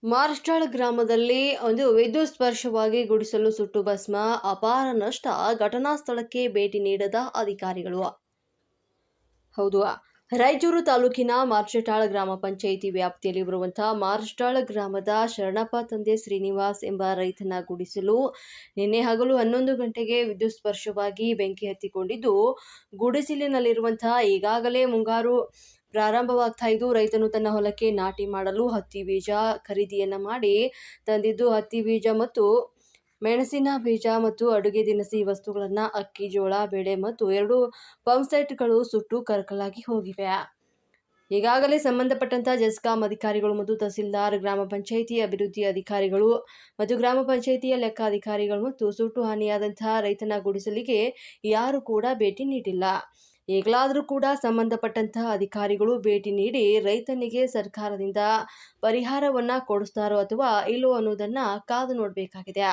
ಮಾರ್ಸ್ಟಾಳ್ ಗ್ರಾಮದಲ್ಲಿ ಒಂದು ವಿದ್ಯುತ್ ಸ್ಪರ್ಶವಾಗಿ ಗುಡಿಸಲು ಸುಟ್ಟು ಭಸ್ಮ, ಅಪಾರ ನಷ್ಟ. ಘಟನಾ ಸ್ಥಳಕ್ಕೆ ಭೇಟಿ ನೀಡದ ಅಧಿಕಾರಿಗಳು. ಹೌದು, ರಾಯಚೂರು ತಾಲೂಕಿನ ಮಾರ್ಸ್ಟಾಳ್ ಗ್ರಾಮ ಪಂಚಾಯಿತಿ ವ್ಯಾಪ್ತಿಯಲ್ಲಿ ಬರುವಂತಹ ಮಾರ್ಸ್ಟಾಳ್ ಗ್ರಾಮದ ಶರಣಪ್ಪ ತಂದೆ ಶ್ರೀನಿವಾಸ್ ಎಂಬ ರೈತನ ಗುಡಿಸಲು ನಿನ್ನೆ ಹಗಲು 11 ಗಂಟೆಗೆ ವಿದ್ಯುತ್ ಸ್ಪರ್ಶವಾಗಿ ಬೆಂಕಿ ಹತ್ತಿಕೊಂಡಿದ್ದು, ಗುಡಿಸಲಿನಲ್ಲಿರುವಂತಹ ಈಗಾಗಲೇ ಮುಂಗಾರು ಪ್ರಾರಂಭವಾಗ್ತಾ ಇದ್ದು, ರೈತನು ತನ್ನ ಹೊಲಕ್ಕೆ ನಾಟಿ ಮಾಡಲು ಹತ್ತಿ ಬೀಜ ಖರೀದಿಯನ್ನ ಮಾಡಿ ತಂದಿದ್ದು, ಹತ್ತಿ ಬೀಜ ಮತ್ತು ಮೆಣಸಿನ ಬೀಜ ಮತ್ತು ಅಡುಗೆ ದಿನಸಿ ವಸ್ತುಗಳನ್ನ ಅಕ್ಕಿ, ಜೋಳ, ಬೇಳೆ ಮತ್ತು 2 ಪಂಪ್ಸೆಟ್ಗಳು ಸುಟ್ಟು ಕರಕಲಾಗಿ ಹೋಗಿವೆ. ಈಗಾಗಲೇ ಸಂಬಂಧಪಟ್ಟಂತ ಜೆಸ್ಕಾಂ ಅಧಿಕಾರಿಗಳು ಮತ್ತು ತಹಸೀಲ್ದಾರ್, ಗ್ರಾಮ ಪಂಚಾಯಿತಿ ಅಭಿವೃದ್ಧಿ ಅಧಿಕಾರಿಗಳು ಮತ್ತು ಗ್ರಾಮ ಪಂಚಾಯಿತಿಯ ಲೆಕ್ಕಾಧಿಕಾರಿಗಳು ಮತ್ತು ಸುಟ್ಟು ಹಾನಿಯಾದಂತಹ ರೈತನ ಗುಡಿಸಲಿಗೆ ಯಾರು ಕೂಡ ಭೇಟಿ ನೀಡಿಲ್ಲ. ಈಗಲಾದರೂ ಕೂಡ ಸಂಬಂಧಪಟ್ಟಂತಹ ಅಧಿಕಾರಿಗಳು ಭೇಟಿ ನೀಡಿ ರೈತನಿಗೆ ಸರ್ಕಾರದಿಂದ ಪರಿಹಾರವನ್ನ ಕೊಡಿಸ್ತಾರೋ ಅಥವಾ ಇಲ್ಲೋ ಅನ್ನೋದನ್ನ ಕಾದು ನೋಡಬೇಕಾಗಿದೆ.